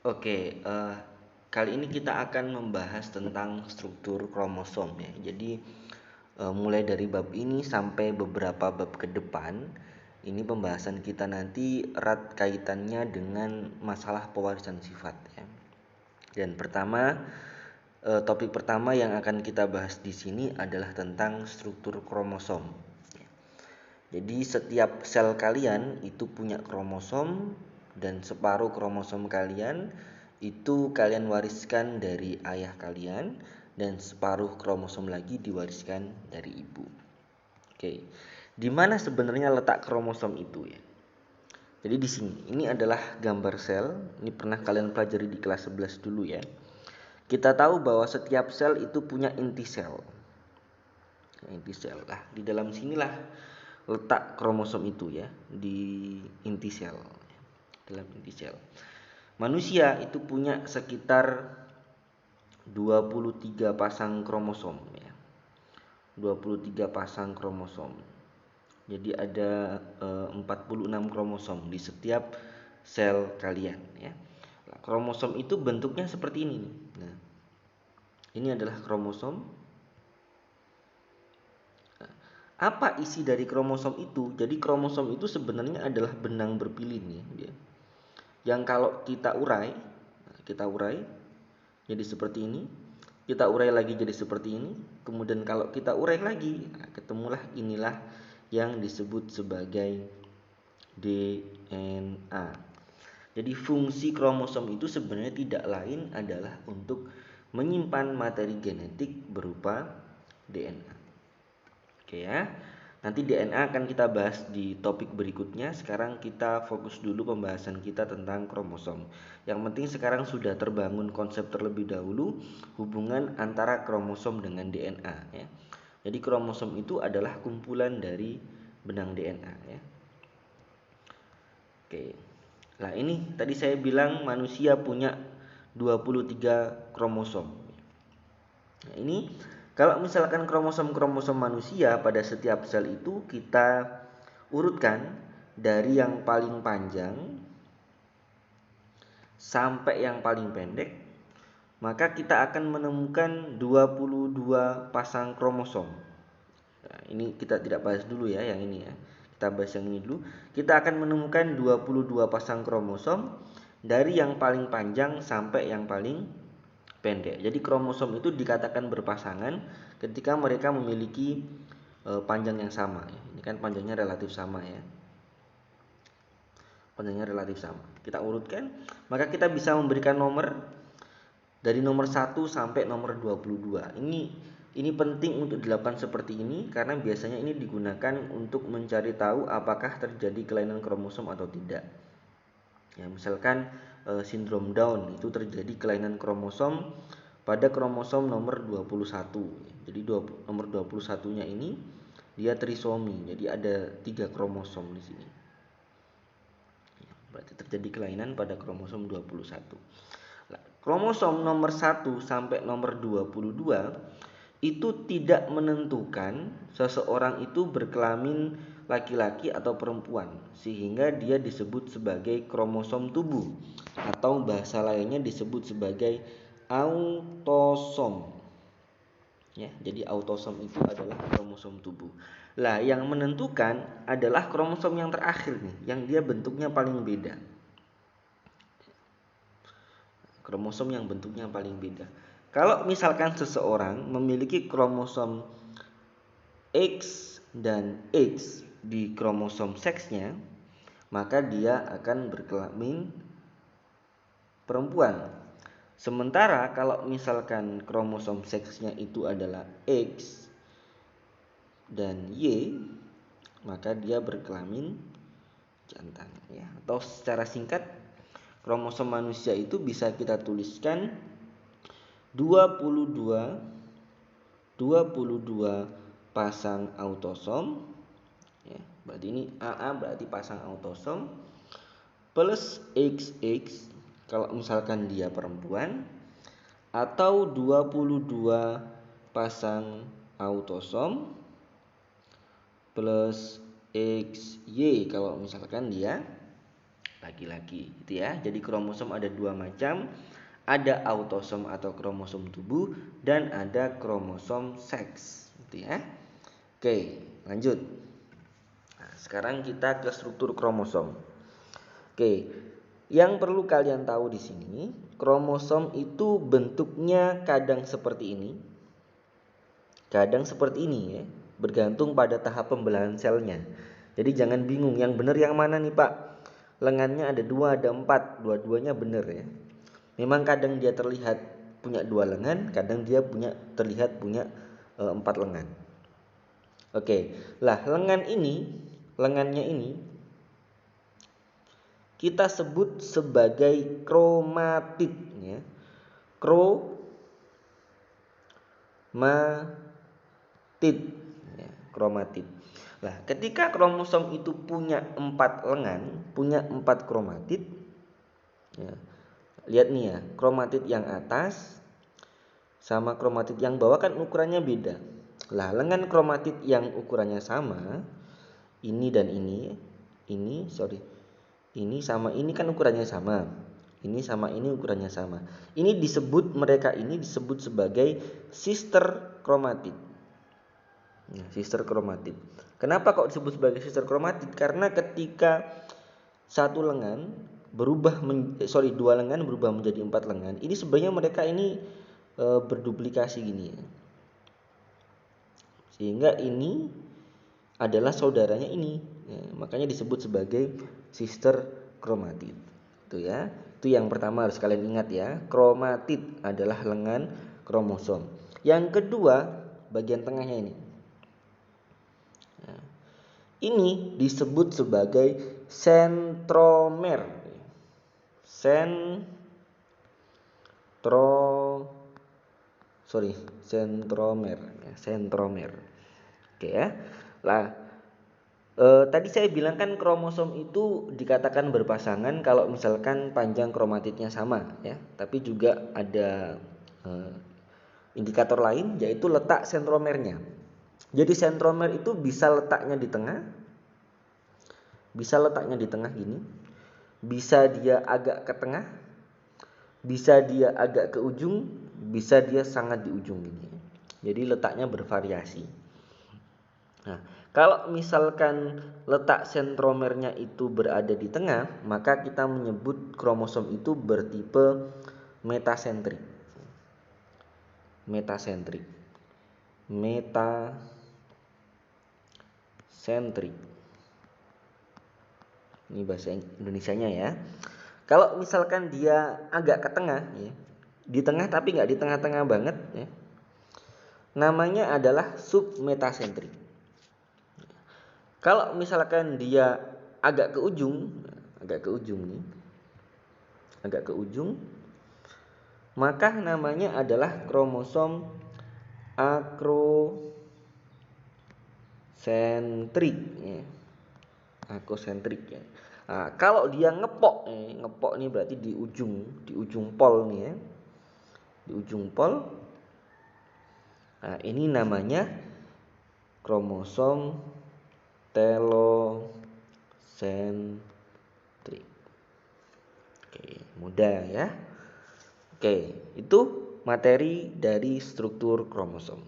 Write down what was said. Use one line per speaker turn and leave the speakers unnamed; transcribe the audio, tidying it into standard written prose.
Oke, kali ini kita akan membahas tentang struktur kromosom ya. Jadi mulai dari bab ini sampai beberapa bab ke depan, ini pembahasan kita nanti erat kaitannya dengan masalah pewarisan sifat ya. Dan topik pertama yang akan kita bahas di sini adalah tentang struktur kromosom. Jadi setiap sel kalian itu punya kromosom dan separuh kromosom kalian itu kalian wariskan dari ayah kalian dan separuh kromosom lagi diwariskan dari ibu. Oke. Di mana sebenarnya letak kromosom itu ya? Jadi di sini ini adalah gambar sel. Ini pernah kalian pelajari di kelas 11 dulu ya. Kita tahu bahwa setiap sel itu punya inti sel. Inti sel lah. Di dalam sinilah letak kromosom itu ya, di inti sel. Dalam inti sel. Manusia itu punya sekitar 23 pasang kromosom ya. 23 pasang kromosom. Jadi ada 46 kromosom di setiap sel kalian ya. Nah, kromosom itu bentuknya seperti ini nih. Nah, ini adalah kromosom. Nah, apa isi dari kromosom itu? Jadi kromosom itu sebenarnya adalah benang berpilin ya. Yang kalau kita urai jadi seperti ini, kita urai lagi jadi seperti ini, kemudian kalau kita urai lagi, ketemulah inilah yang disebut sebagai DNA. Jadi fungsi kromosom itu sebenarnya tidak lain adalah untuk menyimpan materi genetik berupa DNA. Oke ya. Nanti DNA akan kita bahas di topik berikutnya. Sekarang kita fokus dulu pembahasan kita tentang kromosom. Yang penting sekarang sudah terbangun konsep terlebih dahulu hubungan antara kromosom dengan DNA ya. Jadi kromosom itu adalah kumpulan dari benang DNA ya. Oke. Nah, ini tadi saya bilang manusia punya 23 kromosom. Nah, ini kalau misalkan kromosom-kromosom manusia pada setiap sel itu kita urutkan dari yang paling panjang sampai yang paling pendek, maka kita akan menemukan 22 pasang kromosom. Nah, ini kita tidak bahas dulu ya yang ini ya. Kita bahas yang ini dulu. Kita akan menemukan 22 pasang kromosom dari yang paling panjang sampai yang paling pendek. Jadi kromosom itu dikatakan berpasangan ketika mereka memiliki panjang yang sama ya. Ini kan panjangnya relatif sama ya. Panjangnya relatif sama. Kita urutkan, maka kita bisa memberikan nomor dari nomor 1 sampai nomor 22. Ini penting untuk dilakukan seperti ini karena biasanya ini digunakan untuk mencari tahu apakah terjadi kelainan kromosom atau tidak. Ya, misalkan sindrom Down itu terjadi kelainan kromosom pada kromosom nomor 21. Jadi nomor 21-nya ini dia trisomi. Jadi ada 3 kromosom di sini. Ya, berarti terjadi kelainan pada kromosom 21. Nah, kromosom nomor 1 sampai nomor 22 itu tidak menentukan seseorang itu berkelamin laki-laki atau perempuan, sehingga dia disebut sebagai kromosom tubuh atau bahasa lainnya disebut sebagai autosom. Ya, jadi autosom itu adalah kromosom tubuh. Lah, yang menentukan adalah kromosom yang terakhir nih, yang dia bentuknya paling beda. Kromosom yang bentuknya paling beda. Kalau misalkan seseorang memiliki kromosom X dan X di kromosom seksnya, maka dia akan berkelamin perempuan. Sementara kalau misalkan kromosom seksnya itu adalah X dan Y, maka dia berkelamin jantan ya. Atau secara singkat, kromosom manusia itu bisa kita tuliskan 22 pasang autosom ya. Berarti ini AA berarti pasang autosom plus XX kalau misalkan dia perempuan, atau 22 pasang autosom plus XY kalau misalkan dia laki-laki gitu ya. Jadi kromosom ada dua macam, ada autosom atau kromosom tubuh dan ada kromosom seks gitu ya. Oke, lanjut. Nah, sekarang kita ke struktur kromosom. Oke, yang perlu kalian tahu di sini, kromosom itu bentuknya kadang seperti ini, kadang seperti ini ya, bergantung pada tahap pembelahan selnya. Jadi jangan bingung, yang benar yang mana nih Pak? Lengannya ada 2, ada 4, dua-duanya benar ya. Memang kadang dia terlihat punya 2 lengan, kadang dia terlihat punya 4 lengan. Oke, lah lengannya ini kita sebut sebagai kromatid ya. Kromatid ya, kromatid. Nah, ketika kromosom itu punya 4 lengan, punya 4 kromatid ya. Lihat nih ya, kromatid yang atas sama kromatid yang bawah kan ukurannya beda. Lah, lengan kromatid yang ukurannya sama, ini dan ini sama ini kan ukurannya sama. Ini sama ini ukurannya sama. Mereka ini disebut sebagai sister kromatid. Ya, sister kromatid. Kenapa kok disebut sebagai sister kromatid? Karena ketika dua lengan berubah menjadi 4 lengan, ini sebenarnya mereka ini berduplikasi gini ya. Sehingga ini adalah saudaranya ini ya, makanya disebut sebagai sister kromatid itu ya. Itu yang pertama harus kalian ingat ya, kromatid adalah lengan kromosom. Yang kedua, bagian tengahnya ini nah, ini disebut sebagai sentromer. Sentromer. Oke ya. Lah, tadi saya bilang kan kromosom itu dikatakan berpasangan kalau misalkan panjang kromatidnya sama ya. Tapi juga ada indikator lain, yaitu letak sentromernya. Jadi sentromer itu bisa letaknya di tengah gini, bisa dia agak ke tengah, bisa dia agak ke ujung, bisa dia sangat di ujung gini. Jadi letaknya bervariasi. Nah, kalau misalkan letak sentromernya itu berada di tengah, maka kita menyebut kromosom itu bertipe metasentrik. Metasentrik. Ini bahasa Indonesianya ya. Kalau misalkan dia agak ke tengah ya, di tengah tapi nggak di tengah-tengah banget ya, namanya adalah submetasentrik. Kalau misalkan dia agak ke ujung nih, agak ke ujung, maka namanya adalah kromosom akrosentrik ya. Akrosentrik ya. Nah, kalau dia ngepok nih berarti di ujung pol nih ya. Di ujung pol. Nah, ini namanya kromosom telosentrik. Oke, mudah ya. Oke, itu materi dari struktur kromosom.